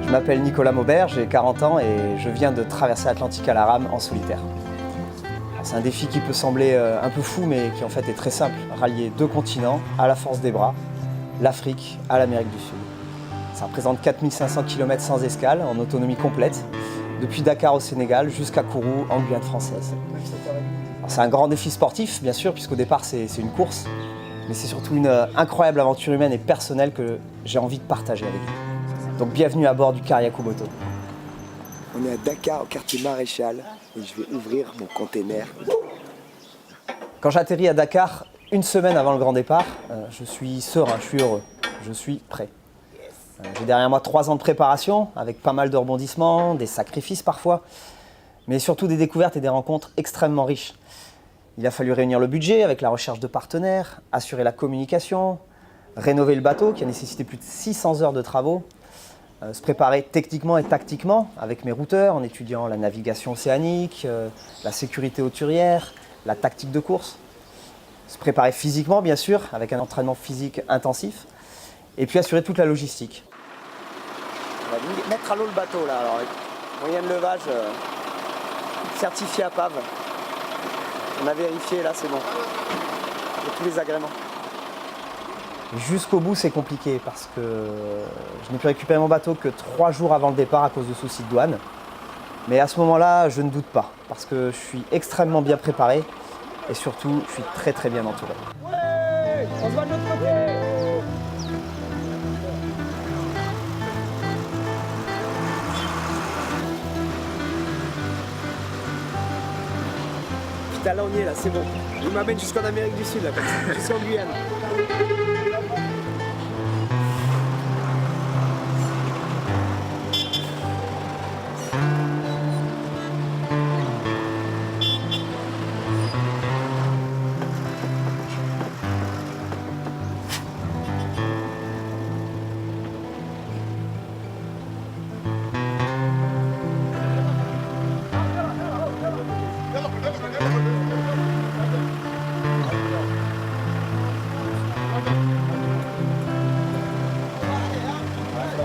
Je m'appelle Nicolas Maubert, j'ai 40 ans et je viens de traverser l'Atlantique à la rame en solitaire. C'est un défi qui peut sembler un peu fou, mais qui en fait est très simple. Rallier 2 continents à la force des bras, l'Afrique à l'Amérique du Sud. Ça représente 4500 km sans escale, en autonomie complète, depuis Dakar au Sénégal jusqu'à Kourou en Guyane française. C'est un grand défi sportif, bien sûr, puisqu'au départ c'est une course, mais c'est surtout une incroyable aventure humaine et personnelle que j'ai envie de partager avec vous. Donc bienvenue à bord du Kariako Moto. On est à Dakar, au quartier Maréchal, et je vais ouvrir mon container. Quand j'atterris à Dakar, une semaine avant le grand départ, je suis serein, je suis heureux, je suis prêt. J'ai derrière moi 3 ans de préparation, avec pas mal de rebondissements, des sacrifices parfois, mais surtout des découvertes et des rencontres extrêmement riches. Il a fallu réunir le budget avec la recherche de partenaires, assurer la communication, rénover le bateau qui a nécessité plus de 600 heures de travaux, se préparer techniquement et tactiquement avec mes routeurs en étudiant la navigation océanique, la sécurité hauturière, la tactique de course. Se préparer physiquement bien sûr avec un entraînement physique intensif et puis assurer toute la logistique. On va mettre à l'eau le bateau là, alors moyen de levage certifié à PAV. On a vérifié là, c'est bon. Il y a tous les agréments. Jusqu'au bout, c'est compliqué parce que je n'ai pu récupérer mon bateau que 3 jours avant le départ à cause de soucis de douane. Mais à ce moment-là, je ne doute pas parce que je suis extrêmement bien préparé et surtout, je suis très très bien entouré. Ouais, on se va de l'autre côté. Putain, là on y est, là, c'est bon. Il m'amène jusqu'en Amérique du Sud, là, comme ça, jusqu'en Guyane.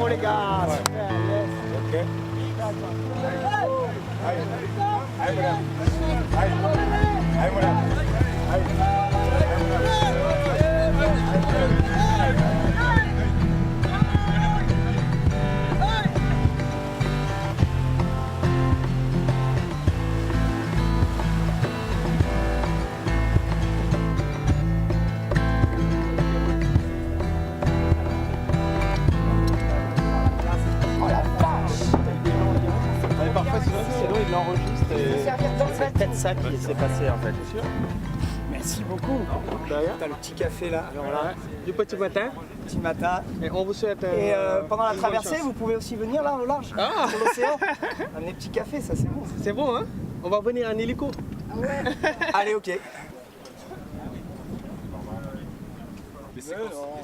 Oh les gars, super, yes. Ok. Sinon il l'enregistre et c'est peut-être ça qui s'est passé en fait. Merci beaucoup. T'as le petit café là. Voilà, du petit matin. Petit matin. Et on vous souhaite. Et pendant la une bonne traversée, chance. vous pouvez aussi venir là au large, Ah. sur l'océan. Amener petit café, ça c'est bon. C'est bon, hein? On va venir en hélico. Allez, ok.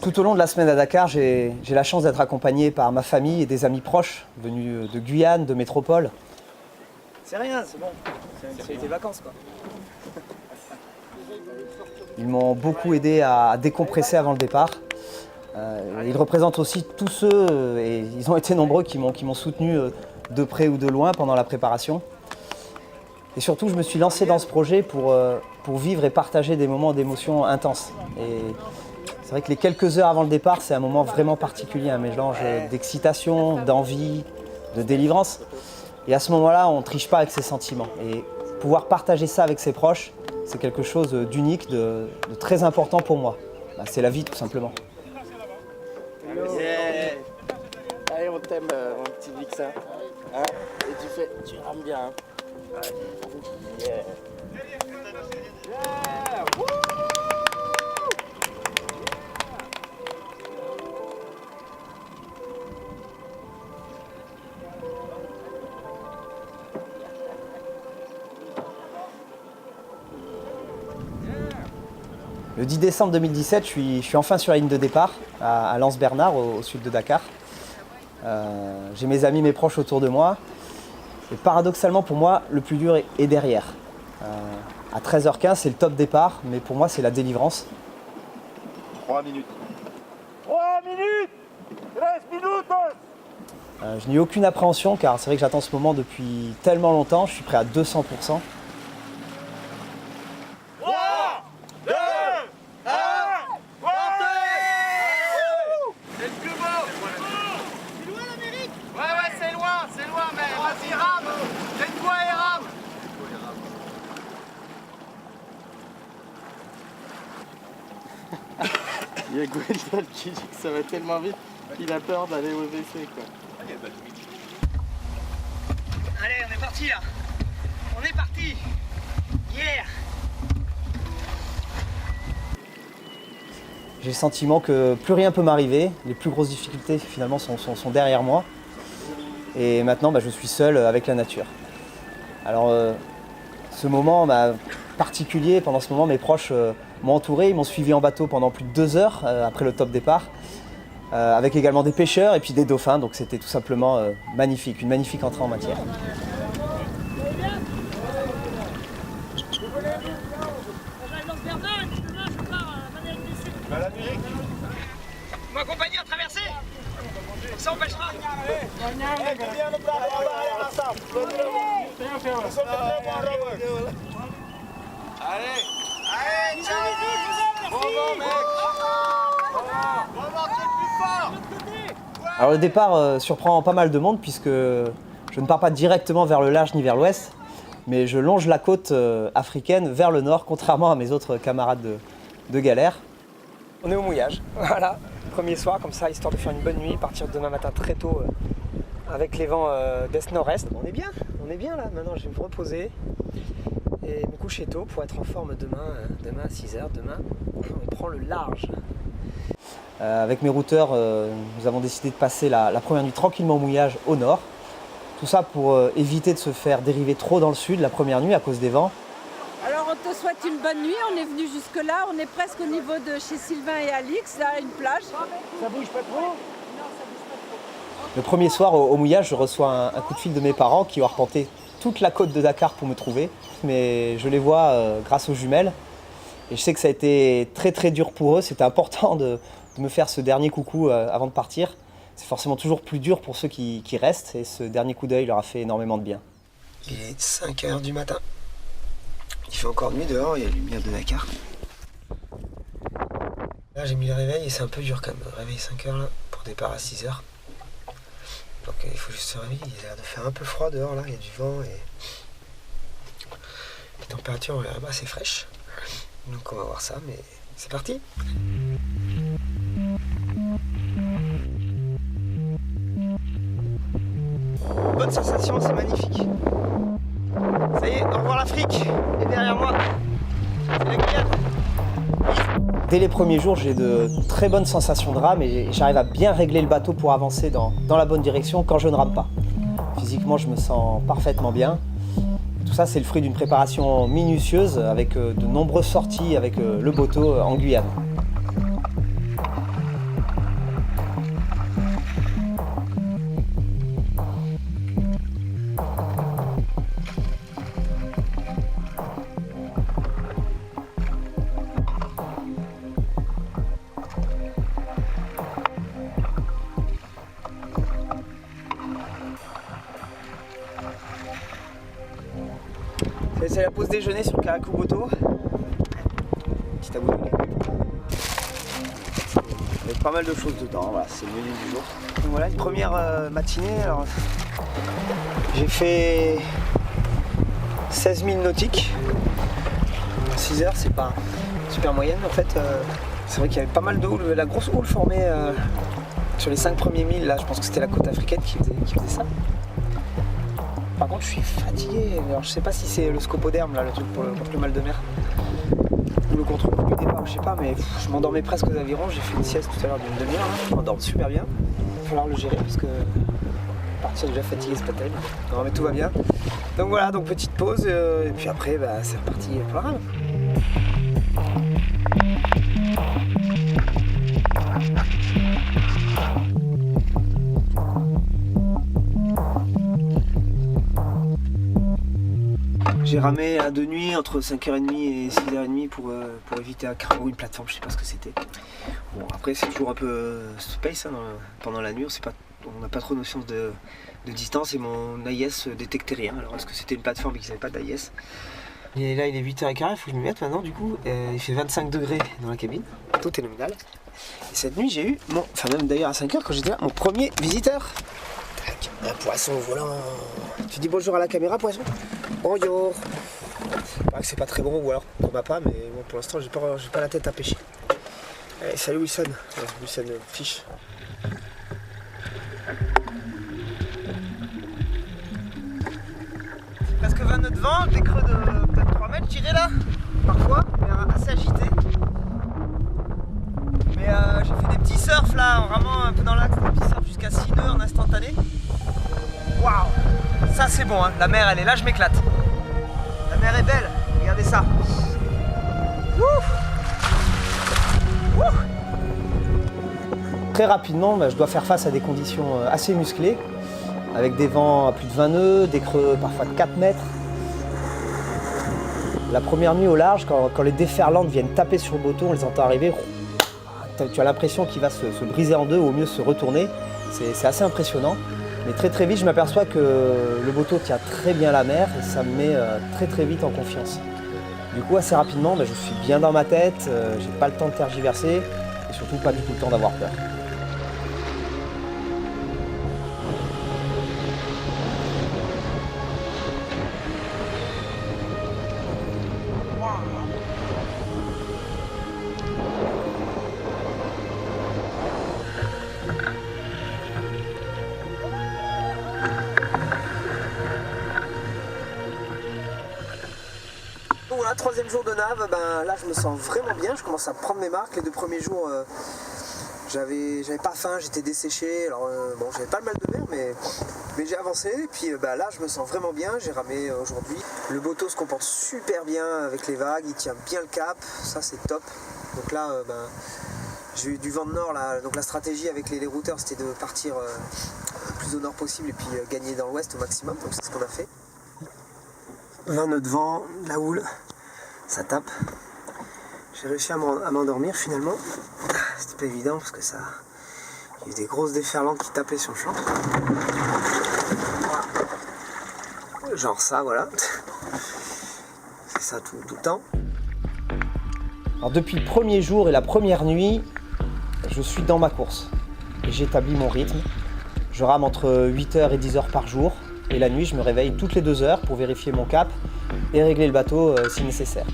Tout au long de la semaine à Dakar, j'ai la chance d'être accompagné par ma famille et des amis proches venus de Guyane, de métropole. C'est rien, c'est bon. C'est des vacances quoi. Ils m'ont beaucoup aidé à décompresser avant le départ. Ils représentent aussi tous ceux, et ils ont été nombreux, qui m'ont soutenu de près ou de loin pendant la préparation. Et surtout, je me suis lancé dans ce projet pour vivre et partager des moments d'émotion intenses. Et c'est vrai que les quelques heures avant le départ, c'est un moment vraiment particulier, un mélange d'excitation, d'envie, de délivrance. Et à ce moment-là, on ne triche pas avec ses sentiments. Et pouvoir partager ça avec ses proches, c'est quelque chose d'unique, de très important pour moi. Bah, c'est la vie, tout simplement. Yeah. Allez, on t'aime, mon petit Vixen. Hein? Et tu rames bien. Hein? Yeah. Le 10 décembre 2017, je suis enfin sur la ligne de départ, à Lens-Bernard, au sud de Dakar. J'ai mes amis, mes proches autour de moi. Et paradoxalement, pour moi, le plus dur est derrière. À 13h15, c'est le top départ, mais pour moi, c'est la délivrance. 3 minutes. 3 minutes 13 minutes Je n'ai eu aucune appréhension car c'est vrai que j'attends ce moment depuis tellement longtemps, je suis prêt à 200%. Il y a Gwendal qui dit que ça va tellement vite qu'il a peur d'aller au WC quoi. Allez, on est parti là. On est parti. Yeah. J'ai le sentiment que plus rien peut m'arriver. Les plus grosses difficultés finalement sont derrière moi. Et maintenant je suis seul avec la nature. Alors ce moment particulier, pendant ce moment mes proches m'ont entouré, ils m'ont suivi en bateau pendant plus de 2 heures après le top départ, avec également des pêcheurs et puis des dauphins, donc c'était tout simplement magnifique, une magnifique entrée en matière. Vous m'accompagnez à traverser? Ça empêchera. Allez, ciao. Bon mec. Alors le départ surprend pas mal de monde puisque je ne pars pas directement vers le large ni vers l'ouest, mais je longe la côte africaine vers le nord, contrairement à mes autres camarades de galère. On est au mouillage, voilà, premier soir comme ça, histoire de faire une bonne nuit, partir demain matin très tôt avec les vents d'est-nord-est. On est bien là, maintenant je vais me reposer et me coucher tôt pour être en forme demain à 6h, demain on prend le large. Avec mes routeurs, nous avons décidé de passer la première nuit tranquillement au mouillage au nord. Tout ça pour éviter de se faire dériver trop dans le sud la première nuit à cause des vents. Alors on te souhaite une bonne nuit, on est venu jusque là, on est presque au niveau de chez Sylvain et Alix, là une plage. Ça bouge pas trop? Le premier soir au mouillage, je reçois un coup de fil de mes parents qui ont arpenté toute la côte de Dakar pour me trouver. Mais je les vois grâce aux jumelles. Et je sais que ça a été très très dur pour eux, c'était important de me faire ce dernier coucou avant de partir. C'est forcément toujours plus dur pour ceux qui restent et ce dernier coup d'œil leur a fait énormément de bien. Il est 5h du matin. Il fait encore nuit dehors, il y a la lumière de Dakar. Là j'ai mis le réveil et c'est un peu dur quand même. Réveil 5h là, pour départ à 6h. Donc il faut juste se réveiller, il a l'air de faire un peu froid dehors là, il y a du vent et les températures ont l'air assez fraîches. Donc on va voir ça, mais c'est parti. Bonne sensation, c'est magnifique. Ça y est, au revoir l'Afrique. Et derrière moi, c'est la Guyane. Dès les premiers jours, j'ai de très bonnes sensations de rame et j'arrive à bien régler le bateau pour avancer dans la bonne direction quand je ne rame pas. Physiquement, je me sens parfaitement bien. Tout ça, c'est le fruit d'une préparation minutieuse avec de nombreuses sorties avec le bateau en Guyane. C'est la pause déjeuner sur Karakou Boto. Petit à bout de légumes. Avec pas mal de choses dedans, voilà, c'est le menu du jour. Donc voilà, une première matinée. Alors, j'ai fait 16 000 nautiques. 6 heures, c'est pas super moyenne en fait. C'est vrai qu'il y avait pas mal de houle, la grosse houle formée sur les 5 premiers milles. Là, je pense que c'était la côte africaine qui faisait ça. Par contre, je suis fatigué. Alors, je sais pas si c'est le scopoderme, là, le truc contre le mal de mer. Ou le contre-coup du départ, je sais pas, mais je m'endormais presque aux avirons. J'ai fait une sieste tout à l'heure d'une demi-heure. Je m'endors super bien. Il va falloir le gérer parce que partir déjà fatigué, c'est pas terrible. Non, mais tout va bien. Donc voilà, donc petite pause. Et puis après, c'est reparti pour la rame. J'ai ramé de nuit entre 5h30 et 6h30 pour éviter un crabe ou une plateforme, je sais pas ce que c'était. Bon, après c'est toujours un peu space pendant la nuit, on sait pas donc on n'a pas trop notion de distance et mon AIS détectait rien. Alors est-ce que c'était une plateforme et qu'ils n'avaient pas d'AIS? Et là il est 8h15, il faut que je m'y mette maintenant du coup. Il fait 25 degrés dans la cabine, tout est nominal. Et cette nuit j'ai eu même d'ailleurs à 5h quand j'étais là, mon premier visiteur. Tac, un poisson volant. Tu dis bonjour à la caméra, poisson? Bonjour. C'est pas très bon ou alors pour ma part, mais bon, pour l'instant j'ai pas la tête à pêcher. Allez, salut Wilson. Wilson fiche. Presque 20 nœuds de vent, des creux de peut-être 3 mètres tirés là, parfois, mais assez agité. Mais j'ai fait des petits surfs là, vraiment un peu dans l'axe, des petits surfs jusqu'à 6 nœuds en instantané. Waouh, ça c'est bon, hein. La mer elle est là, je m'éclate. La mer est belle, regardez ça. Très rapidement, je dois faire face à des conditions assez musclées, avec des vents à plus de 20 nœuds, des creux parfois de 4 mètres. La première nuit au large, quand les déferlantes viennent taper sur le bateau, on les entend arriver, tu as l'impression qu'il va se briser en deux ou au mieux se retourner. C'est assez impressionnant. Mais très très vite, je m'aperçois que le bateau tient très bien la mer et ça me met très très vite en confiance. Du coup, assez rapidement, je suis bien dans ma tête, j'ai pas le temps de tergiverser et surtout pas du tout le temps d'avoir peur. Voilà, troisième jour de nav, là je me sens vraiment bien, je commence à prendre mes marques. Les 2 premiers jours, j'avais pas faim, j'étais desséché, alors j'avais pas le mal de mer, mais j'ai avancé. Et puis là je me sens vraiment bien, j'ai ramé aujourd'hui. Le bateau se comporte super bien avec les vagues, il tient bien le cap, ça c'est top. Donc là, j'ai eu du vent de nord, là, donc la stratégie avec les routeurs c'était de partir le plus au nord possible et puis gagner dans l'ouest au maximum, donc c'est ce qu'on a fait. 20 nœuds de vent, de la houle, ça tape. J'ai réussi à m'endormir finalement. C'était pas évident parce que ça. Il y a eu des grosses déferlantes qui tapaient sur le champ. Voilà. Genre ça, voilà. C'est ça tout le temps. Alors depuis le premier jour et la première nuit, je suis dans ma course. Et j'établis mon rythme. Je rame entre 8h et 10h par jour. Et la nuit, je me réveille toutes les 2 heures pour vérifier mon cap et régler le bateau si nécessaire.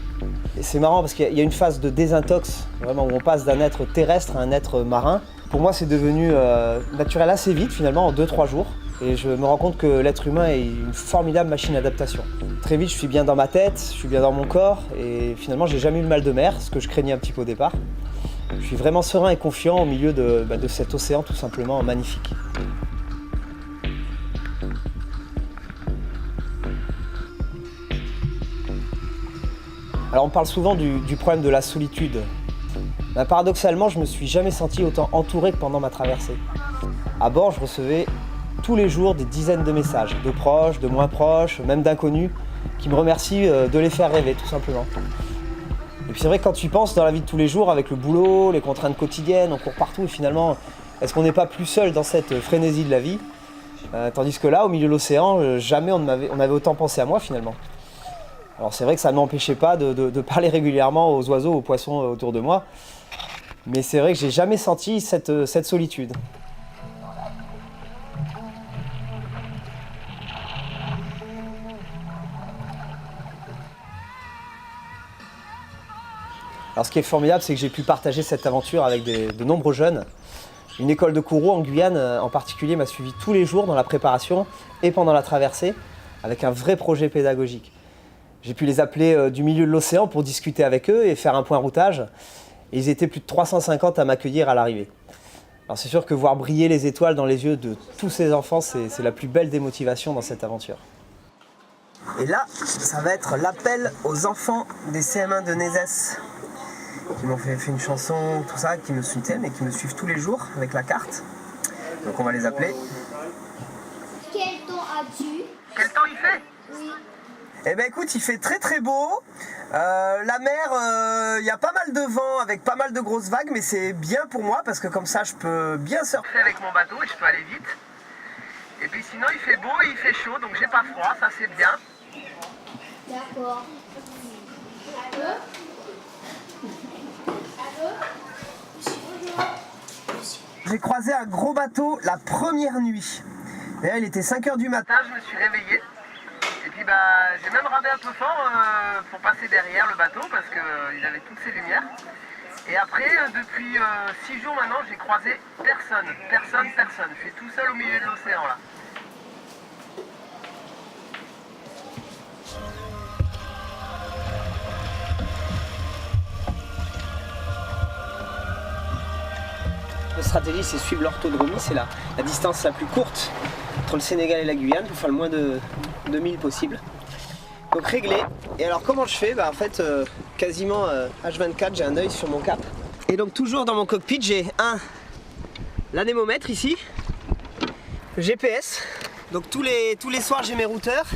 Et c'est marrant parce qu'il y a une phase de désintox, vraiment où on passe d'un être terrestre à un être marin. Pour moi, c'est devenu naturel assez vite, finalement, en 2-3 jours. Et je me rends compte que l'être humain est une formidable machine d'adaptation. Très vite, je suis bien dans ma tête, je suis bien dans mon corps, et finalement, j'ai jamais eu le mal de mer, ce que je craignais un petit peu au départ. Je suis vraiment serein et confiant au milieu de cet océan tout simplement magnifique. Alors on parle souvent du problème de la solitude. Paradoxalement, je ne me suis jamais senti autant entouré que pendant ma traversée. À bord, je recevais tous les jours des dizaines de messages, de proches, de moins proches, même d'inconnus, qui me remercient de les faire rêver, tout simplement. Et puis c'est vrai que quand tu y penses dans la vie de tous les jours, avec le boulot, les contraintes quotidiennes, on court partout, et finalement, est-ce qu'on n'est pas plus seul dans cette frénésie de la vie? Tandis que là, au milieu de l'océan, jamais on avait autant pensé à moi, finalement. Alors c'est vrai que ça ne m'empêchait pas de parler régulièrement aux oiseaux, aux poissons autour de moi. Mais c'est vrai que j'ai jamais senti cette solitude. Alors ce qui est formidable, c'est que j'ai pu partager cette aventure avec de nombreux jeunes. Une école de Kourou en Guyane en particulier m'a suivi tous les jours dans la préparation et pendant la traversée avec un vrai projet pédagogique. J'ai pu les appeler du milieu de l'océan pour discuter avec eux et faire un point routage. Et ils étaient plus de 350 à m'accueillir à l'arrivée. Alors c'est sûr que voir briller les étoiles dans les yeux de tous ces enfants, c'est la plus belle des motivations dans cette aventure. Et là, ça va être l'appel aux enfants des CM1 de Nézès qui m'ont fait une chanson, tout ça, qui me soutiennent et qui me suivent tous les jours avec la carte. Donc on va les appeler. Quel temps as-tu? Quel temps il fait? Oui. Eh ben écoute, il fait très très beau. La mer, il y a pas mal de vent avec pas mal de grosses vagues, mais c'est bien pour moi parce que comme ça je peux bien surfer avec mon bateau et je peux aller vite. Et puis sinon il fait beau et il fait chaud, donc j'ai pas froid, ça c'est bien. D'accord. J'ai croisé un gros bateau la première nuit. D'ailleurs, il était 5 h du matin, je me suis réveillé. Et puis j'ai même ramé un peu fort pour passer derrière le bateau parce qu'il avait toutes ses lumières. Et après, depuis 6 jours maintenant, j'ai croisé personne. Je suis tout seul au milieu de l'océan là. Notre stratégie, c'est suivre l'orthodromie, c'est la distance la plus courte entre le Sénégal et la Guyane pour faire le moins de 2000 possible. Donc réglé. Et alors comment je fais? En fait, quasiment H24, j'ai un œil sur mon cap. Et donc toujours dans mon cockpit, j'ai l'anémomètre ici, le GPS. Donc tous les soirs, j'ai mes routeurs.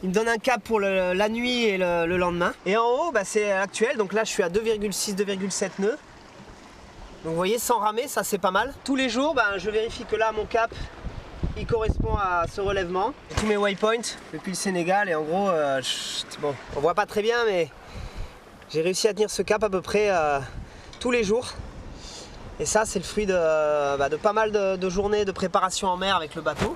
Il me donne un cap pour la nuit et le lendemain. Et en haut, c'est actuel. Donc là, je suis à 2,6, 2,7 nœuds. Donc vous voyez, sans ramer, ça c'est pas mal. Tous les jours, je vérifie que là, mon cap, il correspond à ce relèvement. J'ai tous mes waypoints depuis le Sénégal et en gros, bon, on voit pas très bien, mais j'ai réussi à tenir ce cap à peu près tous les jours. Et ça, c'est le fruit de pas mal de journées de préparation en mer avec le bateau.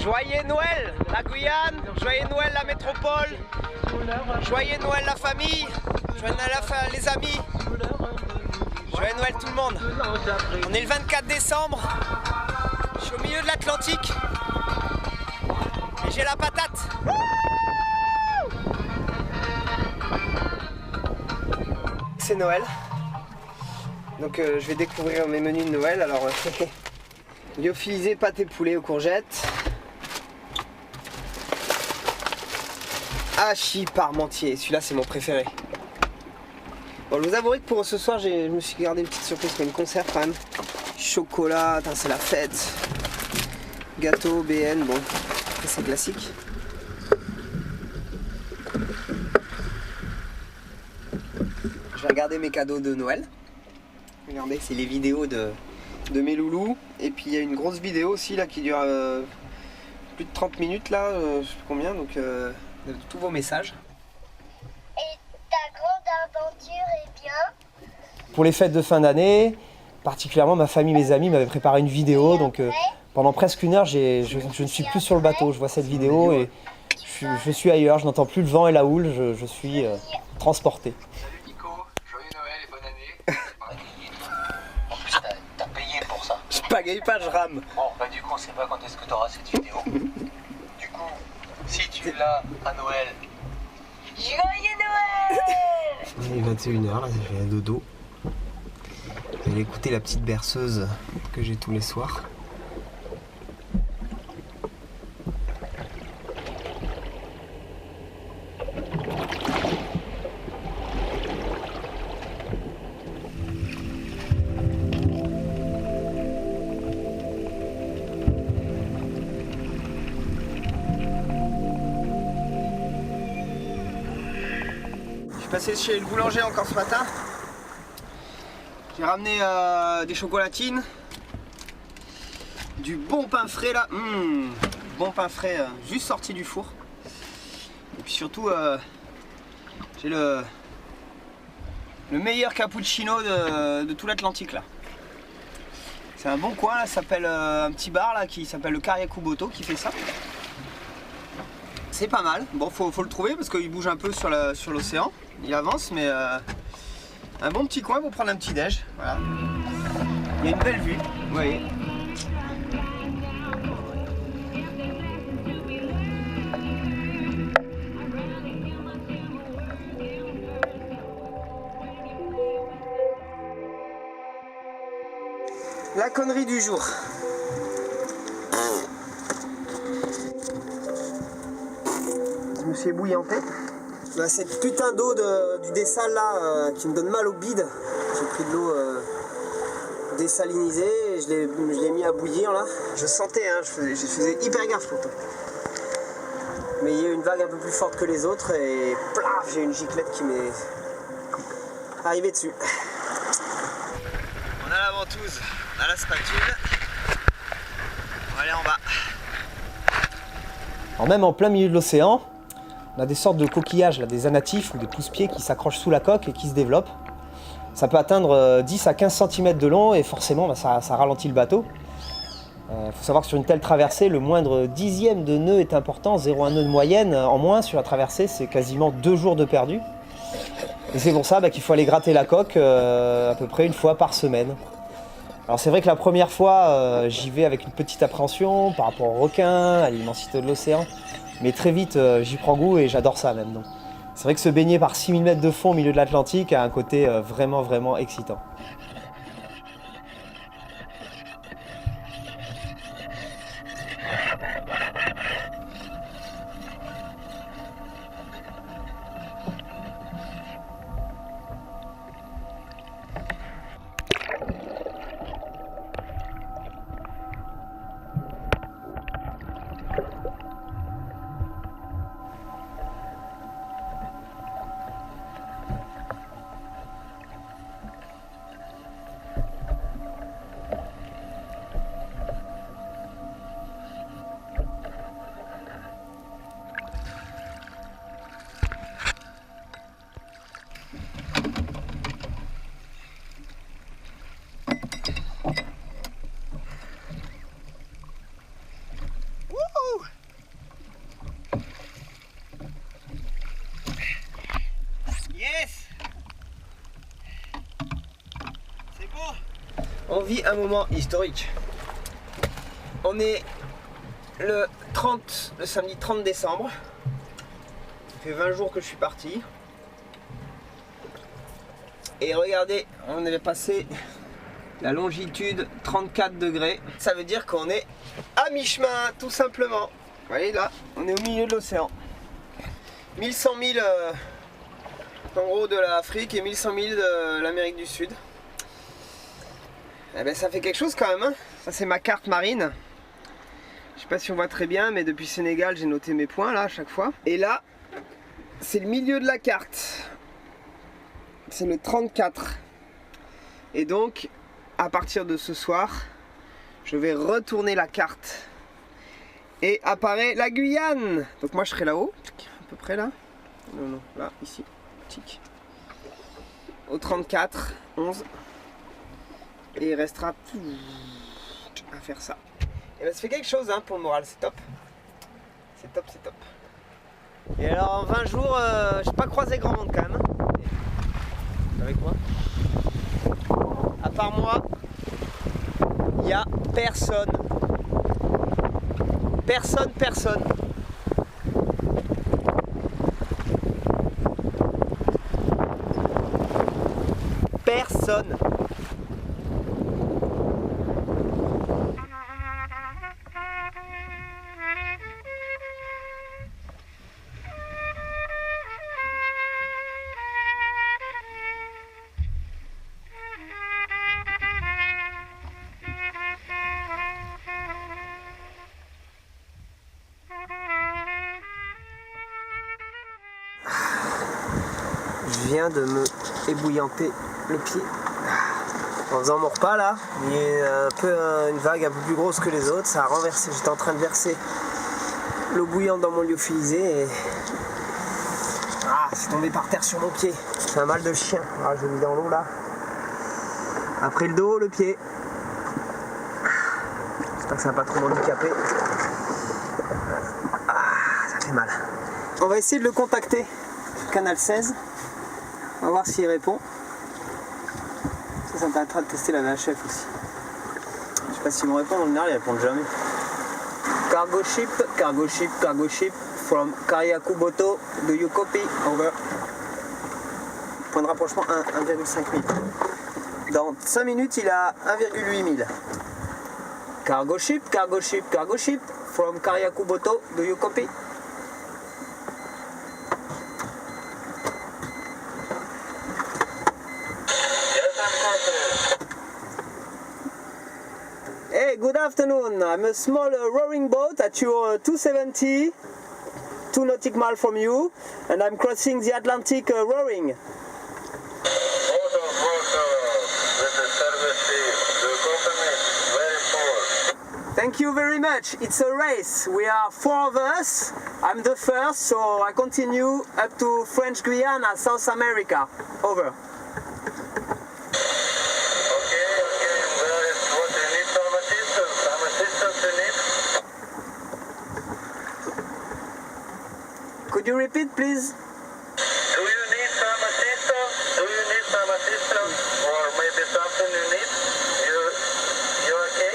Joyeux Noël la Guyane, joyeux Noël la métropole, joyeux Noël la famille, joyeux Noël les amis. Joyeux Noël tout le monde. On est le 24 décembre. Je suis au milieu de l'Atlantique. Et j'ai la patate. C'est Noël. Donc je vais découvrir mes menus de Noël. Alors lyophilisé pâté poulet aux courgettes. Hachis parmentier. Celui-là c'est mon préféré. Bon, je vous avouerai que pour ce soir, je me suis gardé une petite surprise, une conserve quand même. Chocolat, c'est la fête. Gâteau, BN, bon, c'est classique. Je vais regarder mes cadeaux de Noël. Regardez, c'est les vidéos de mes loulous. Et puis il y a une grosse vidéo aussi là qui dure plus de 30 minutes là, je sais plus combien, donc de tous vos messages. Aventure est bien. Pour les fêtes de fin d'année, particulièrement ma famille, mes amis m'avaient préparé une vidéo, donc pendant presque une heure, je ne suis plus sur le bateau. Je vois cette vidéo et je suis ailleurs, je n'entends plus le vent et la houle, je suis transporté. Salut Nico, joyeux Noël et bonne année. En plus, t'as payé pour ça. Je pagaille pas, je rame. Bon, du coup, on sait pas quand est-ce que t'auras cette vidéo. Du coup, si tu l'as à Noël, Joyeux Noël! Il est 21h, là, j'ai fait un dodo. Je vais écouter la petite berceuse que j'ai tous les soirs. Je suis passé chez le boulanger encore ce matin. J'ai ramené des chocolatines, du bon pain frais là, bon pain frais juste sorti du four. Et puis surtout, j'ai le meilleur cappuccino de tout l'Atlantique là. C'est un bon coin là, ça s'appelle un petit bar là qui s'appelle le Kariakuboto qui fait ça. C'est pas mal. Bon, faut le trouver parce qu'il bouge un peu sur l'océan. Il avance, mais un bon petit coin pour prendre un petit déj. Voilà. Il y a une belle vue, vous voyez. La connerie du jour. Je me suis ébouillanté. Cette putain d'eau du dessal là qui me donne mal au bide. J'ai pris de l'eau désalinisée et je l'ai mis à bouillir là. Je sentais, je faisais hyper gaffe pourtant. Mais il y a eu une vague un peu plus forte que les autres et plaf, j'ai une giclette qui m'est arrivée dessus. On a la ventouse, on a la spatule. On va aller en bas. Alors même en plein milieu de l'océan, on a des sortes de coquillages, là, des anatifs ou des pousse-pieds qui s'accrochent sous la coque et qui se développent. Ça peut atteindre 10 à 15 cm de long et forcément ça ralentit le bateau. Il faut savoir que sur une telle traversée, le moindre dixième de nœud est important, 0,1 nœud de moyenne en moins sur la traversée, c'est quasiment 2 jours de perdu. Et c'est pour ça qu'il faut aller gratter la coque à peu près une fois par semaine. Alors c'est vrai que la première fois, j'y vais avec une petite appréhension par rapport aux requins, à l'immensité de l'océan. Mais très vite, j'y prends goût et j'adore ça même. Donc, c'est vrai que se baigner par 6000 mètres de fond au milieu de l'Atlantique a un côté vraiment excitant. On vit un moment historique. On est le samedi 30 décembre. Ça fait 20 jours que je suis parti. Et regardez, on avait passé la longitude 34 degrés. Ça veut dire qu'on est à mi-chemin, tout simplement. Vous voyez là, on est au milieu de l'océan. 1100 000 en gros de l'Afrique et 1100 000 de l'Amérique du Sud. Eh ben, ça fait quelque chose quand même, hein. Ça c'est ma carte marine. Je sais pas si on voit très bien, mais depuis Sénégal j'ai noté mes points là à chaque fois. Et là, c'est le milieu de la carte. C'est le 34. Et donc, à partir de ce soir, je vais retourner la carte. Et apparaît la Guyane. Donc moi je serai là-haut, à peu près là. Non, là, ici. Tic. Au 34, 11. Et il restera à faire ça. Et ben ça fait quelque chose hein, pour le moral, c'est top. C'est top, c'est top. Et alors en 20 jours, j'ai pas croisé grand monde quand même. Avec moi. À part moi, il n'y a personne. Personne. Personne. Je viens de me ébouillanter le pied en faisant mon repas là. Il y a un peu une vague un peu plus grosse que les autres, ça a renversé. J'étais en train de verser l'eau bouillante dans mon lyophilisé et c'est tombé par terre sur mon pied. C'est un mal de chien. Je l'ai mis dans l'eau là. Après le dos, le pied. J'espère que ça va pas trop m'handicaper. Ça fait mal. On va essayer de le contacter. Canal 16. On va voir s'il répond. Ça me permettra de tester la VHF aussi. Je sais pas s'ils vont répondre, en général ils répondent jamais. Cargo ship from Kariakuboto, do you copy? Over. Point de rapprochement 1,5 000. Dans 5 minutes il a 1,8 000. Cargo ship from Kariakuboto, do you copy? Hey, good afternoon. I'm a small rowing boat at your 270. 2 nautical miles from you, and I'm crossing the Atlantic rowing. Thank you very much. It's a race. We are 4 of us. I'm the first, so I continue up to French Guiana, South America. Over. Could you repeat, please? Do you need some assistance? Do you need some assistance? Or maybe something you need? You okay?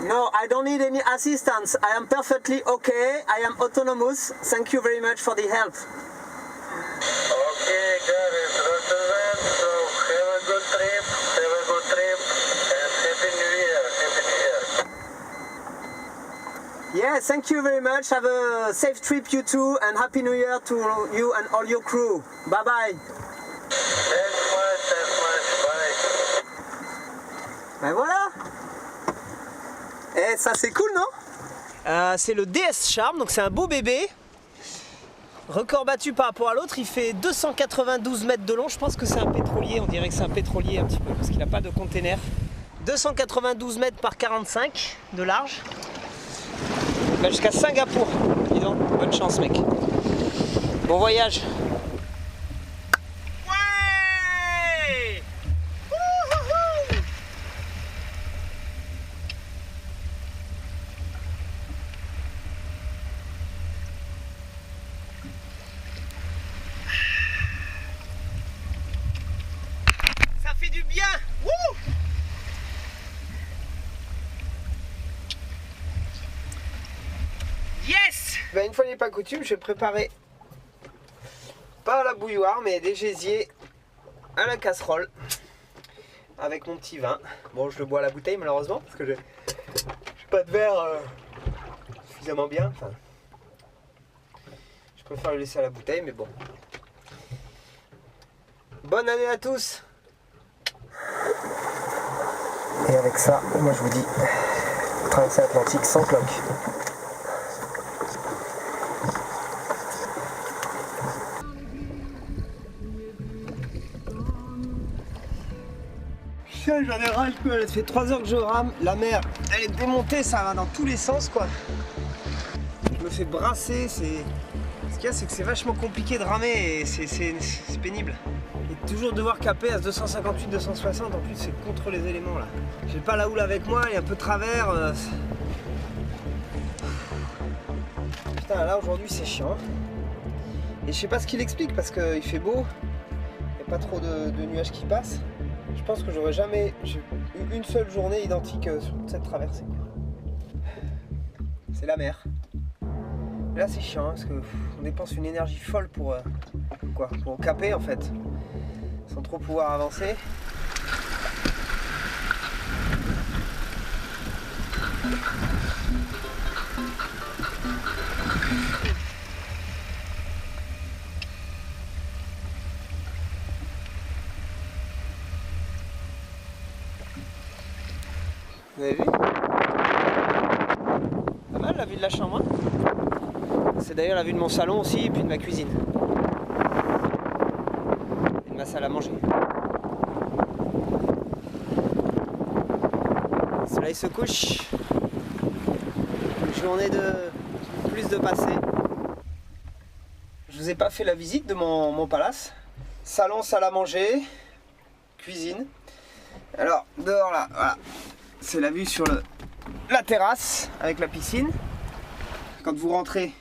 No, I don't need any assistance. I am perfectly okay. I am autonomous. Thank you very much for the help. Okay, got it. Rotterdam. So have a good trip. Have a good trip. And Happy New Year. Happy New Year. Yeah, thank you very much. Have a safe trip, you too, and Happy New Year to you and all your crew. Bye bye. Thanks much. Bye. Ben voilà. Et ça c'est cool, non? C'est le DS Charm, donc c'est un beau bébé. Record battu par rapport à l'autre, il fait 292 mètres de long. Je pense que c'est un pétrolier, on dirait que c'est un pétrolier un petit peu parce qu'il n'a pas de container. 292 mètres par 45 de large. Il va jusqu'à Singapour. Dis donc, bonne chance mec. Bon voyage. Ouais! Wouhouhou! Ça fait du bien. Wouh! Yes! Ben une fois n'est pas coutume, je vais préparer pas à la bouilloire mais des gésiers à la casserole avec mon petit vin. Bon, je le bois à la bouteille malheureusement parce que j'ai pas de verre suffisamment bien. Enfin, je préfère le laisser à la bouteille, mais bon. Bonne année à tous! Et avec ça, moi je vous dis, traverser l'Atlantique sans cloque. Putain, j'en ai ras le cul, ça fait 3 heures que je rame, la mer elle est démontée, ça va dans tous les sens quoi. Je me fais brasser, ce qu'il y a c'est que c'est vachement compliqué de ramer et c'est pénible. Et toujours devoir caper à 258-260, en plus c'est contre les éléments là. J'ai pas la houle avec moi, il est un peu travers. Putain là aujourd'hui c'est chiant. Et je sais pas ce qu'il explique parce qu'il fait beau, il n'y a pas trop de nuages qui passent. Je pense que j'aurais jamais eu une seule journée identique sur toute cette traversée. C'est la mer. Et là c'est chiant parce qu'on dépense une énergie folle pour caper en fait, sans trop pouvoir avancer. Vous avez vu? Pas mal la vue de la chambre, hein. C'est d'ailleurs la vue de mon salon aussi et puis de ma cuisine. Et de ma salle à manger. Le soleil se couche. Une journée de plus de passé. Je vous ai pas fait la visite de mon palace. Salon, salle à manger, cuisine. Alors dehors là, voilà. C'est la vue sur la terrasse avec la piscine. Quand vous rentrez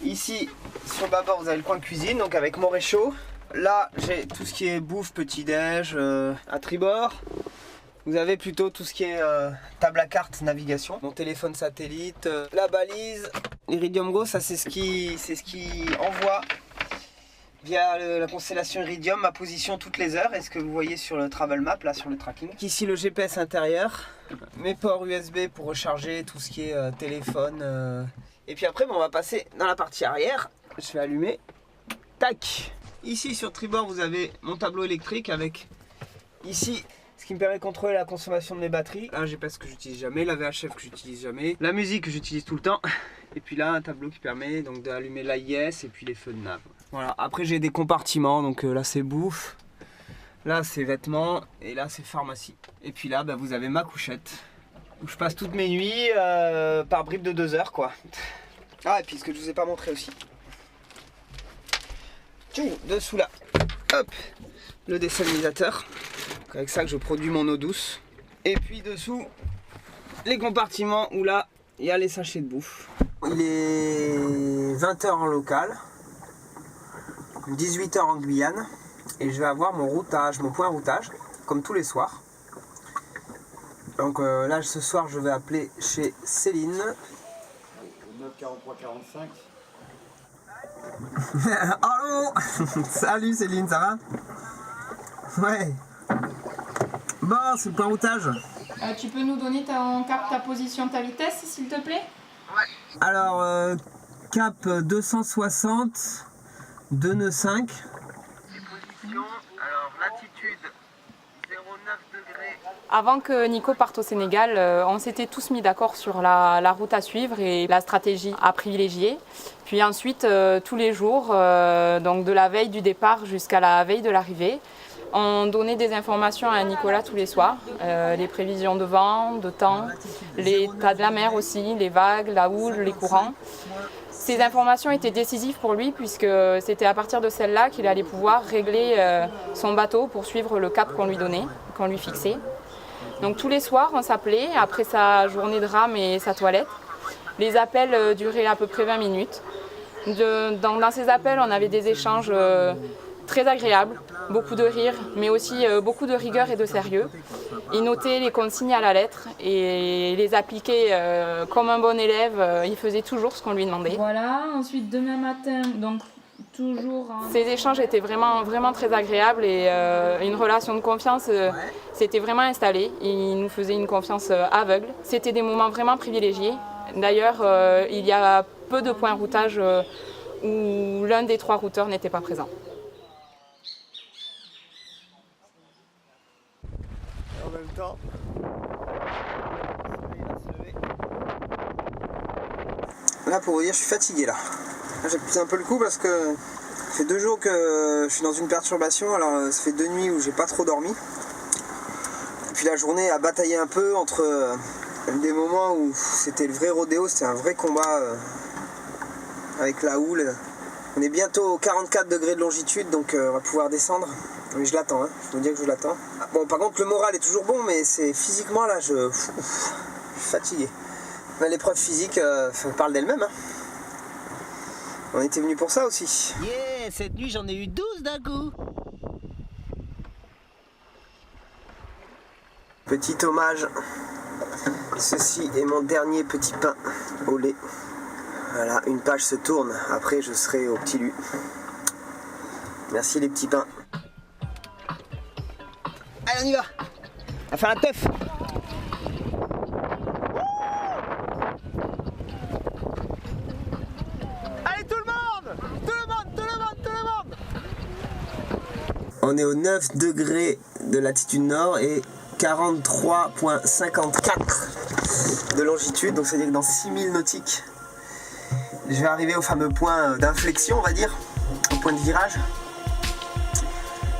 ici sur le bâbord, vous avez le coin cuisine, donc avec mon réchaud. Là, j'ai tout ce qui est bouffe, petit-déj. À tribord, vous avez plutôt tout ce qui est table à carte, navigation. Mon téléphone satellite, la balise. Iridium Go, ça c'est ce qui envoie via la constellation Iridium ma position toutes les heures, et ce que vous voyez sur le travel map, là sur le tracking. Ici le GPS intérieur, mes ports USB pour recharger tout ce qui est téléphone. Et puis après on va passer dans la partie arrière, je vais allumer, tac. Ici sur tribord vous avez mon tableau électrique avec ici ce qui me permet de contrôler la consommation de mes batteries. Un GPS que j'utilise jamais, la VHF que j'utilise jamais, la musique que j'utilise tout le temps. Et puis là, un tableau qui permet donc d'allumer l'AIS et puis les feux de nav. Voilà, après j'ai des compartiments, donc là c'est bouffe, là c'est vêtements et là c'est pharmacie. Et puis là, vous avez ma couchette, où je passe toutes mes nuits par bribes de 2 heures quoi. Ah, et puis ce que je vous ai pas montré aussi. Tchou, dessous là, hop, le désalinisateur. Donc avec ça que je produis mon eau douce. Et puis dessous, les compartiments où là, il y a les sachets de bouffe. Il est 20h en local, 18h en Guyane. Et je vais avoir mon routage, mon point routage, comme tous les soirs. Donc là, ce soir, je vais appeler chez Céline. 94345. Allô. Salut Céline, ça va? Ouais. Bon, c'est le point routage. Tu peux nous donner ta carte, ta position, ta vitesse, s'il te plaît? Ouais. Alors, cap 260, 2 nœuds 5. Les positions, alors latitude 0,9 degrés. Avant que Nico parte au Sénégal, on s'était tous mis d'accord sur la route à suivre et la stratégie à privilégier. Puis ensuite, tous les jours, donc de la veille du départ jusqu'à la veille de l'arrivée, on donnait des informations à Nicolas tous les soirs, les prévisions de vent, de temps, l'état de la mer aussi, les vagues, la houle, les courants. Ces informations étaient décisives pour lui puisque c'était à partir de celles-là qu'il allait pouvoir régler son bateau pour suivre le cap qu'on lui donnait, qu'on lui fixait. Donc tous les soirs, on s'appelait après sa journée de rame et sa toilette. Les appels duraient à peu près 20 minutes. Dans ces appels, on avait des échanges très agréables, beaucoup de rire, mais aussi beaucoup de rigueur et de sérieux. Il notait les consignes à la lettre et les appliquait comme un bon élève. Il faisait toujours ce qu'on lui demandait. Voilà, ensuite demain matin, donc toujours... Ces échanges étaient vraiment, vraiment très agréables et une relation de confiance s'était vraiment installée. Il nous faisait une confiance aveugle. C'était des moments vraiment privilégiés. D'ailleurs, il y a peu de points routage où l'un des 3 routeurs n'était pas présent. En même temps, là pour vous dire, je suis fatigué là. J'ai poussé un peu le coup parce que ça fait 2 jours que je suis dans une perturbation. Alors ça fait 2 nuits où j'ai pas trop dormi. Et puis la journée a bataillé un peu entre des moments où c'était le vrai rodéo, c'était un vrai combat avec la houle. On est bientôt aux 44 degrés de longitude, donc on va pouvoir descendre. Mais je l'attends, hein. Je veux dire que je l'attends. Bon, par contre, le moral est toujours bon, mais c'est physiquement là, je suis fatigué. Mais l'épreuve physique parle d'elle-même. Hein. On était venu pour ça aussi. Yeah, cette nuit j'en ai eu 12 d'un coup. Petit hommage. Ceci est mon dernier petit pain au lait. Voilà, une page se tourne. Après, je serai au petit lu. Merci les petits pains. Allez, on y va. On va faire la teuf. Allez, tout le monde. Tout le monde, tout le monde, tout le monde. On est au 9 degrés de latitude nord et 43,54 de longitude. Donc, c'est-à-dire que dans 6000 nautiques, je vais arriver au fameux point d'inflexion, on va dire, au point de virage.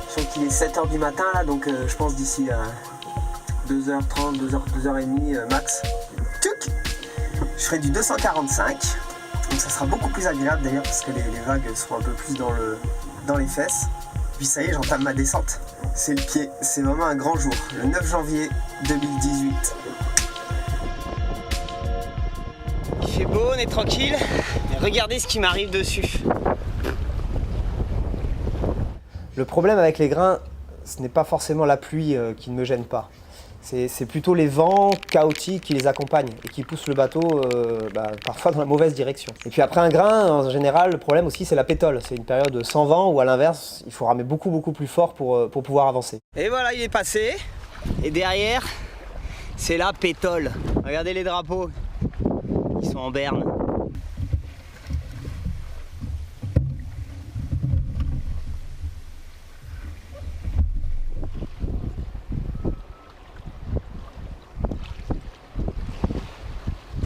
Je sais qu'il est 7h du matin là, donc je pense d'ici à 2h30, 2h30 max. Tchouk, je ferai du 245, donc ça sera beaucoup plus agréable d'ailleurs parce que les vagues seront un peu plus dans les fesses. Puis ça y est, j'entame ma descente. C'est le pied, c'est vraiment un grand jour, le 9 janvier 2018. Il fait beau, on est tranquille, mais regardez ce qui m'arrive dessus. Le problème avec les grains, ce n'est pas forcément la pluie qui ne me gêne pas. C'est plutôt les vents chaotiques qui les accompagnent et qui poussent le bateau parfois dans la mauvaise direction. Et puis après un grain, en général, le problème aussi c'est la pétole. C'est une période sans vent où à l'inverse, il faut ramer beaucoup plus fort pour pouvoir avancer. Et voilà, il est passé. Et derrière, c'est la pétole. Regardez les drapeaux. Ils sont en berne.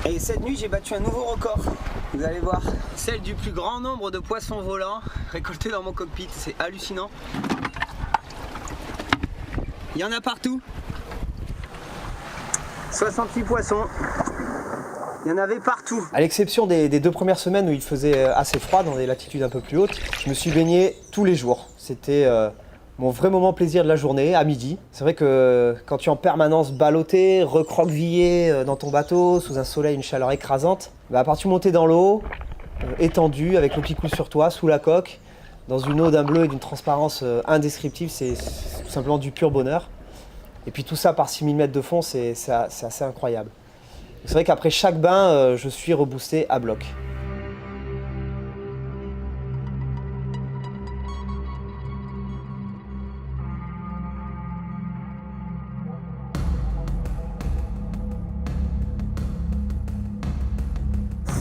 Et cette nuit, j'ai battu un nouveau record. Vous allez voir, celle du plus grand nombre de poissons volants récoltés dans mon cockpit, c'est hallucinant. Il y en a partout. 68 poissons. Il y en avait partout. À l'exception des 2 premières semaines où il faisait assez froid dans des latitudes un peu plus hautes, je me suis baigné tous les jours. C'était mon vrai moment plaisir de la journée, à midi. C'est vrai que quand tu es en permanence ballotté, recroquevillé dans ton bateau, sous un soleil, une chaleur écrasante, à part tu montais dans l'eau, étendu, avec l'eau qui coule sur toi, sous la coque, dans une eau d'un bleu et d'une transparence indescriptible, c'est tout simplement du pur bonheur. Et puis tout ça par 6000 mètres de fond, c'est assez incroyable. C'est vrai qu'après chaque bain, je suis reboosté à bloc.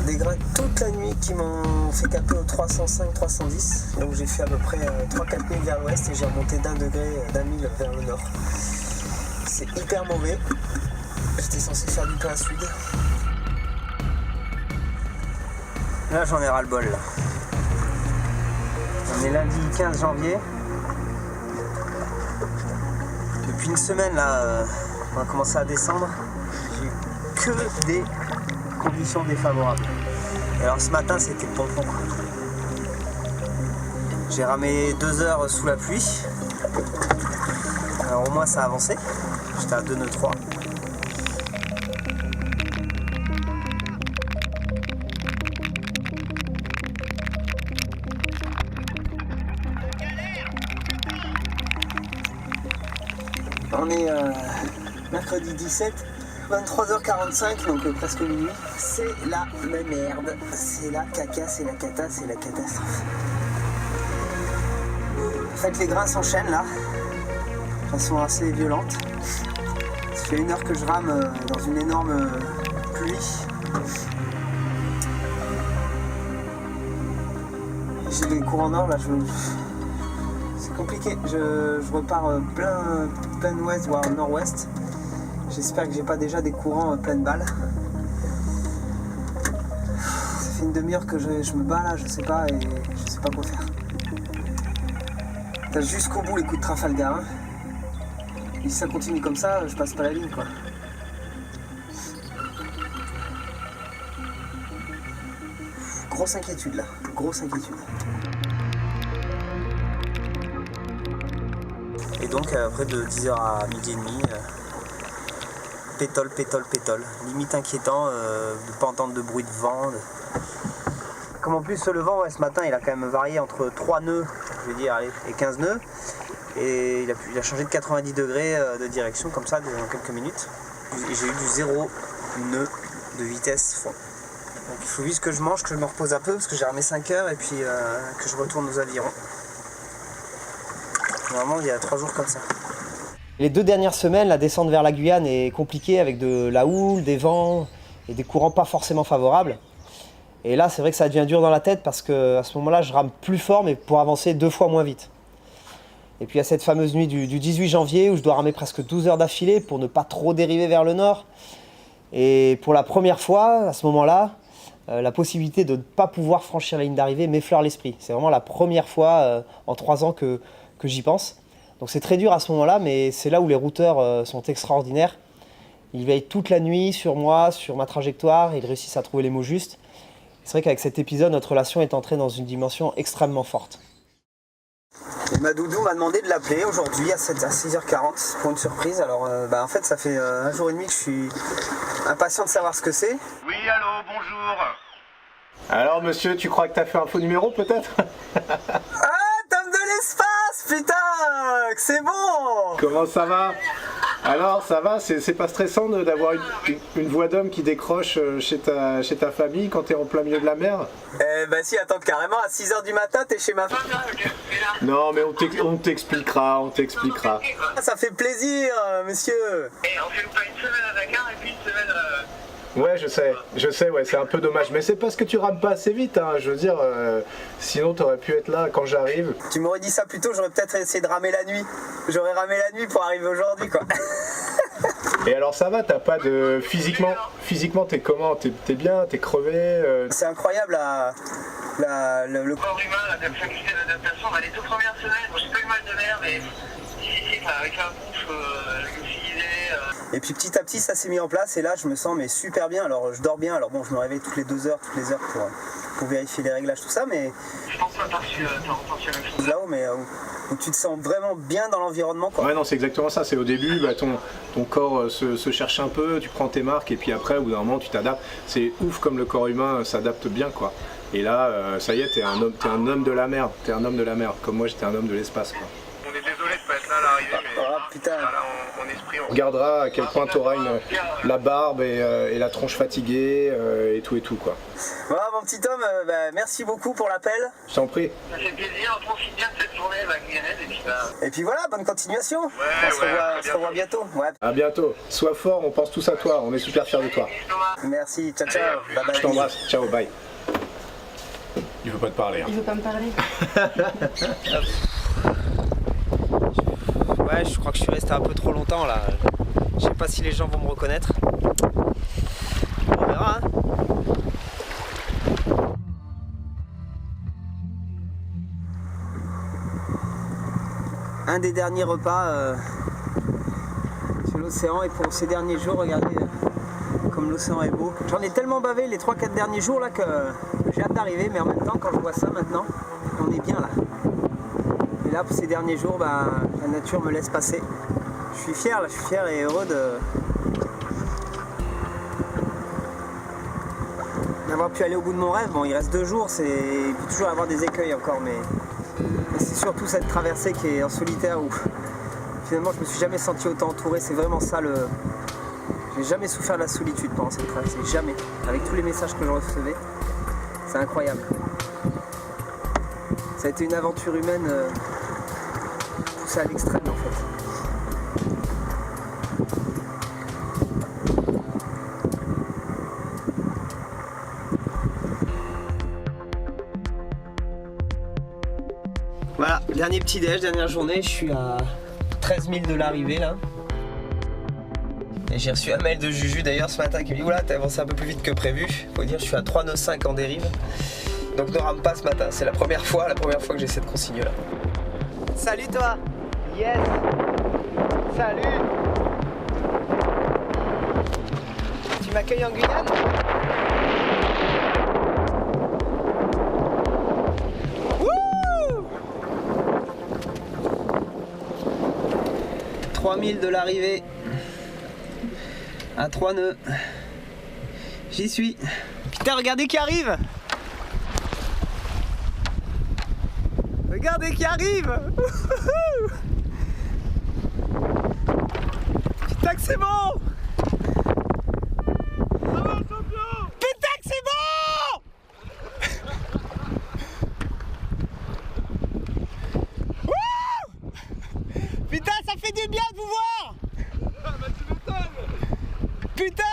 Des grains toute la nuit qui m'ont fait caper au 305-310. Donc j'ai fait à peu près 3-4 milles vers l'ouest et j'ai remonté d'1 degré, d'1 mille vers le nord. C'est hyper mauvais. J'étais censé faire du plein sud. Là j'en ai ras le bol là. On est lundi 15 janvier. Depuis une semaine là, on a commencé à descendre. J'ai eu que des conditions défavorables. Et alors ce matin c'était bon. J'ai ramé 2 heures sous la pluie. Alors au moins ça a avancé. J'étais à 2 nœuds 3. On est mercredi 17, 23h45, donc presque minuit. C'est la merde, c'est la caca, c'est la cata, c'est la catastrophe. En fait, les grains s'enchaînent là, de façon assez violente. Ça fait 1 heure que je rame dans une énorme pluie. J'ai des courants nord là, c'est compliqué. Je repars plein ouest, voire nord-ouest. J'espère que j'ai pas déjà des courants pleine balle. Ça fait une demi-heure que je me bats là, je sais pas, et je sais pas quoi faire. T'as jusqu'au bout les coups de Trafalgar. Hein. Et si ça continue comme ça, je passe pas la ligne quoi. Grosse inquiétude là, grosse inquiétude. Et donc après de 10h à midi et demi, pétole. Limite inquiétant de ne pas entendre de bruit de vent. Comme en plus le vent ce matin il a quand même varié entre 3 nœuds, je vais dire, allez, et 15 nœuds. Et il a changé de 90 degrés de direction comme ça dans quelques minutes. Et j'ai eu du 0 nœud de vitesse fond. Donc il faut juste que je mange, que je me repose un peu parce que j'ai remis 5 heures et puis que je retourne aux avirons. Normalement il y a 3 jours comme ça. Les 2 dernières semaines, la descente vers la Guyane est compliquée avec de la houle, des vents et des courants pas forcément favorables. Et là, c'est vrai que ça devient dur dans la tête parce qu'à ce moment-là, je rame plus fort mais pour avancer 2 fois moins vite. Et puis il y a cette fameuse nuit du 18 janvier où je dois ramer presque 12 heures d'affilée pour ne pas trop dériver vers le nord. Et pour la première fois, à ce moment-là, la possibilité de ne pas pouvoir franchir la ligne d'arrivée m'effleure l'esprit. C'est vraiment la première fois en 3 ans que j'y pense. Donc c'est très dur à ce moment-là, mais c'est là où les routeurs sont extraordinaires. Ils veillent toute la nuit sur moi, sur ma trajectoire, et ils réussissent à trouver les mots justes. C'est vrai qu'avec cet épisode, notre relation est entrée dans une dimension extrêmement forte. Et ma doudou m'a demandé de l'appeler aujourd'hui à 6h40 pour une surprise. Alors en fait ça fait 1 jour et demi que je suis impatient de savoir ce que c'est. Oui, allô, bonjour. Alors monsieur, tu crois que t'as fait un faux numéro peut-être? Ah, Tom de l'espace, putain, c'est bon. Comment ça va? Alors ça va, c'est pas stressant d'avoir une voix d'homme qui décroche chez ta famille quand t'es en plein milieu de la mer? Bah si, attends, carrément à 6h du matin t'es chez ma femme. Non mais on t'expliquera. Ça fait plaisir, monsieur. Et on fait pas une semaine à Dakar et puis une semaine... Ouais, je sais, ouais, c'est un peu dommage. Mais c'est parce que tu rames pas assez vite, hein. Je veux dire, sinon t'aurais pu être là quand j'arrive. Tu m'aurais dit ça plus tôt, j'aurais peut-être essayé de ramer la nuit. J'aurais ramé la nuit pour arriver aujourd'hui, quoi. Et alors ça va, t'as pas de... Physiquement t'es comment? T'es bien, t'es crevé C'est incroyable le corps humain, la faculté d'adaptation, les 2 premières semaines, j'ai pas eu mal de mer, mais difficile avec la bouche, je me filisais. Et puis petit à petit ça s'est mis en place et là je me sens mais super bien. Alors je dors bien, alors bon je me réveille toutes les 2 heures pour vérifier les réglages, tout ça, mais... Je pense que t'as reçu la même chose. Là-haut, mais où tu te sens vraiment bien dans l'environnement, quoi. Ouais, non, c'est exactement ça. C'est au début, bah, ton corps se cherche un peu, tu prends tes marques et puis après, au bout d'un moment, tu t'adaptes. C'est ouf comme le corps humain s'adapte bien, quoi. Et là, ça y est, t'es un homme de la mer. T'es un homme de la mer. Comme moi, j'étais un homme de l'espace, quoi. On est désolé de pas être là à l'arrivée, mais putain. Là, en esprit, On regardera à quel point tu auras la barbe et la tronche fatiguée et tout quoi. Voilà mon petit homme, merci beaucoup pour l'appel. Je t'en prie. Ça fait plaisir, profite bien de cette journée avec Guéret et puis voilà, bonne continuation. Ouais, on se revoit bientôt. Ouais. À bientôt. Sois fort, on pense tous à toi, on est super fiers de toi. Merci, ciao ciao. Bye bye. Je t'embrasse, ciao, bye. Il veut pas te parler. Hein. Il veut pas me parler. Ouais, je crois que je suis resté un peu trop longtemps là. Je sais pas si les gens vont me reconnaître. On verra. Hein. Un des derniers repas sur l'océan et pour ces derniers jours, regardez comme l'océan est beau. J'en ai tellement bavé les 3-4 derniers jours là que j'ai hâte d'arriver, mais en même temps quand je vois ça maintenant, on est bien là. Et là, pour ces derniers jours, la nature me laisse passer. Je suis fier et heureux d'avoir pu aller au bout de mon rêve. Bon, il reste 2 jours, il peut toujours y avoir des écueils encore, mais c'est surtout cette traversée qui est en solitaire où finalement je me suis jamais senti autant entouré. C'est vraiment ça J'ai jamais souffert de la solitude pendant cette traversée, jamais. Avec tous les messages que je recevais, c'est incroyable. Ça a été une aventure humaine poussée à l'extrême en fait. Voilà, dernier petit déj, dernière journée, je suis à 13 000 de l'arrivée là. Et j'ai reçu un mail de Juju d'ailleurs ce matin qui me dit oula, t'as avancé un peu plus vite que prévu. Faut dire, je suis à 3 nœuds 5 en dérive. Donc ne rame pas ce matin, c'est la première fois que j'ai cette consigne là. Salut toi. Yes. Salut. Tu m'accueilles en Guyane? Wouh! 3000 de l'arrivée. À 3 nœuds. J'y suis. Putain, regardez qui arrive! Regardez qui arrive! Putain que c'est bon! Putain que c'est bon! Wouh! Putain, ça fait du bien de vous voir! Putain!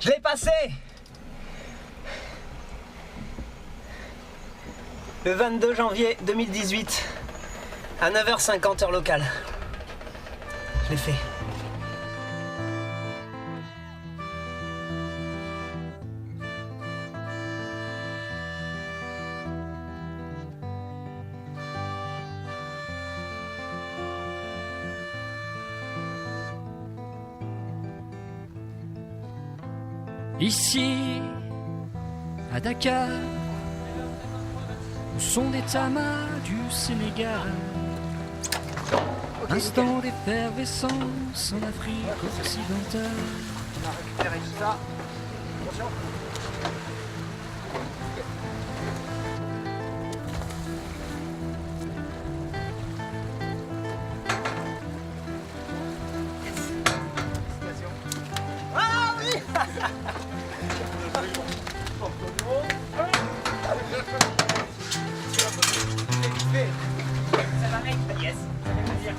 Je l'ai passé le 22 janvier 2018 à 9h50 heure locale. Je l'ai fait. Ici, à Dakar, au son des tamas du Sénégal. Instant d'effervescence en Afrique occidentale. On a récupéré tout ça. Attention. Ah oui. Ça va mec? Yes, ça fait plaisir.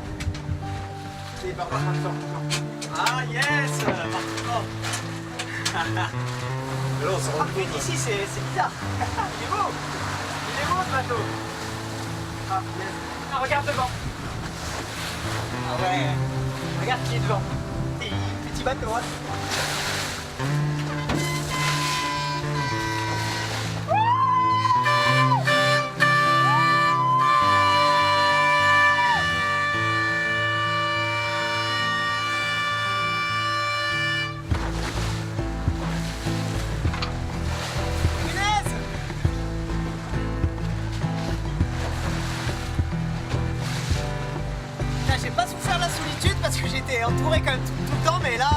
C'est par ah yes, parfaitement. Ici c'est bizarre. Il est beau. Il est beau ce bateau. Ah yes. Ah, regarde devant. Ah ouais. Regarde qui est devant. Petit bateau hein. J'ai pas souffert la solitude parce que j'étais entouré quand même tout le temps, mais là.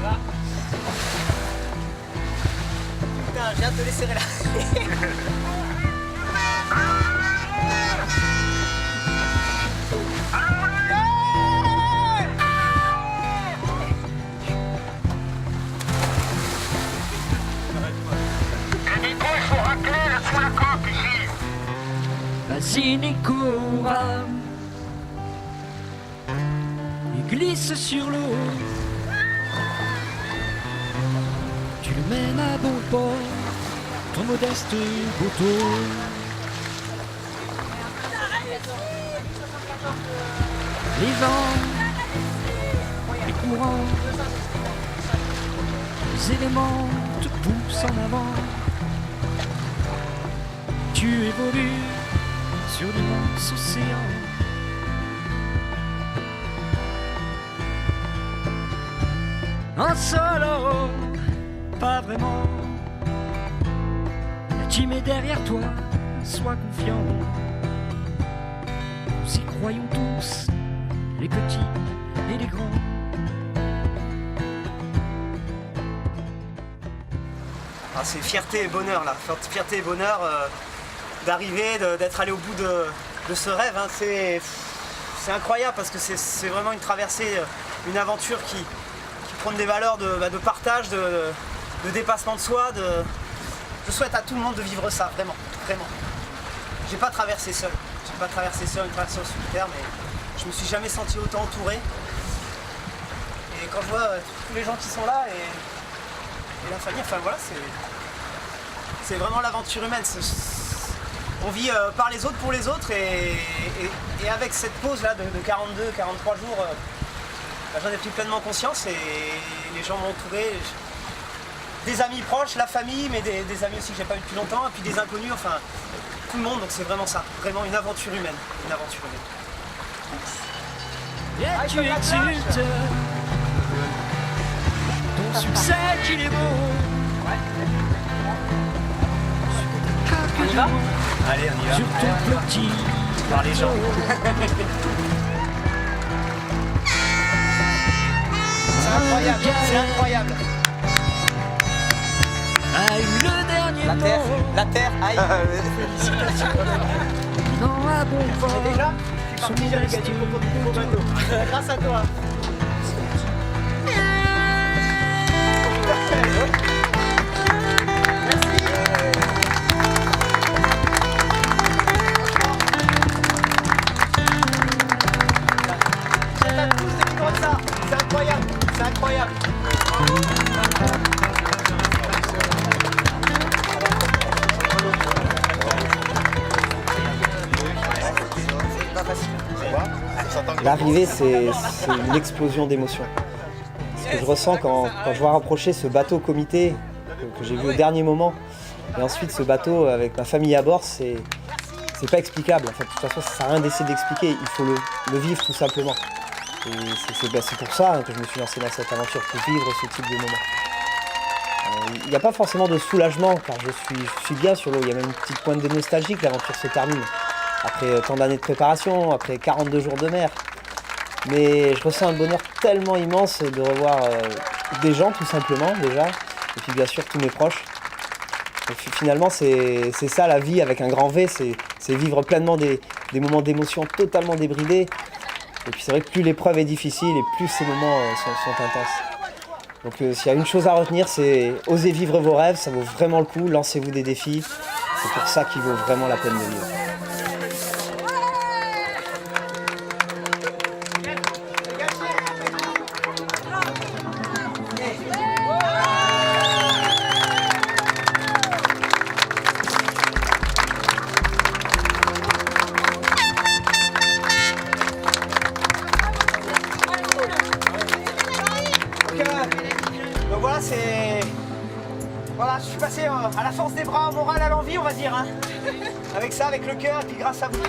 Voilà. Putain, j'ai hâte de les serrer là. Vas-y Nico, rame et glisse sur l'eau. Tu le mènes à bon port, ton modeste bateau. Les vents, les courants, les éléments te poussent en avant. Tu évolues sur l'immense océan. En solo, pas vraiment. La team est derrière toi, sois confiant. Nous y croyons tous, les petits et les grands. Ah, c'est fierté et bonheur là, fierté et bonheur d'arriver, d'être allé au bout de ce rêve. Hein. C'est incroyable parce que c'est vraiment une traversée, une aventure qui prône des valeurs de partage, de dépassement de soi. Je souhaite à tout le monde de vivre ça, vraiment, vraiment. J'ai pas traversé seul une traversée solitaire, mais je me suis jamais senti autant entouré. Et quand je vois tous les gens qui sont là et la famille, enfin voilà, c'est vraiment l'aventure humaine. On vit par les autres pour les autres et avec cette pause là de 42, 43 jours, j'en ai pris pleinement conscience et les gens m'ont entouré. Des amis proches, la famille, mais des amis aussi que j'ai pas eu depuis longtemps, et puis des inconnus, enfin tout le monde, donc c'est vraiment ça, vraiment une aventure humaine. Une aventure humaine. Et tu exultes ton succès qu'il est beau. On y va ? Allez, on y va. Sur ton petit par les gens. C'est incroyable, c'est incroyable. A eu le dernier la terre, aïe. Félicitations. Non, à bon port. Et déjà, je suis parti, j'avais gagné le concours du plus beau bateau. Grâce à toi. C'est incroyable, c'est incroyable. L'arrivée, c'est une explosion d'émotions. Ce que je ressens quand je vois rapprocher ce bateau comité que j'ai vu au dernier moment, et ensuite ce bateau avec ma famille à bord, c'est pas explicable. En fait, de toute façon, ça sert à rien d'essayer d'expliquer, il faut le vivre tout simplement. Et c'est pour ça que je me suis lancé dans cette aventure, pour vivre ce type de moment. Il n'y a pas forcément de soulagement, car je suis bien sur l'eau. Il y a même une petite pointe de nostalgie que l'aventure se termine. Après tant d'années de préparation, après 42 jours de mer. Mais je ressens un bonheur tellement immense de revoir des gens tout simplement déjà, et puis bien sûr tous mes proches. Donc, finalement c'est ça la vie avec un grand V, c'est vivre pleinement des moments d'émotion totalement débridés. Et puis c'est vrai que plus l'épreuve est difficile et plus ces moments sont intenses. Donc s'il y a une chose à retenir, c'est oser vivre vos rêves, ça vaut vraiment le coup, lancez-vous des défis, c'est pour ça qu'il vaut vraiment la peine de vivre. Donc voilà, voilà, je suis passé à la force des bras, au moral, à l'envie, on va dire. Hein. Avec ça, avec le cœur, et puis grâce à vous.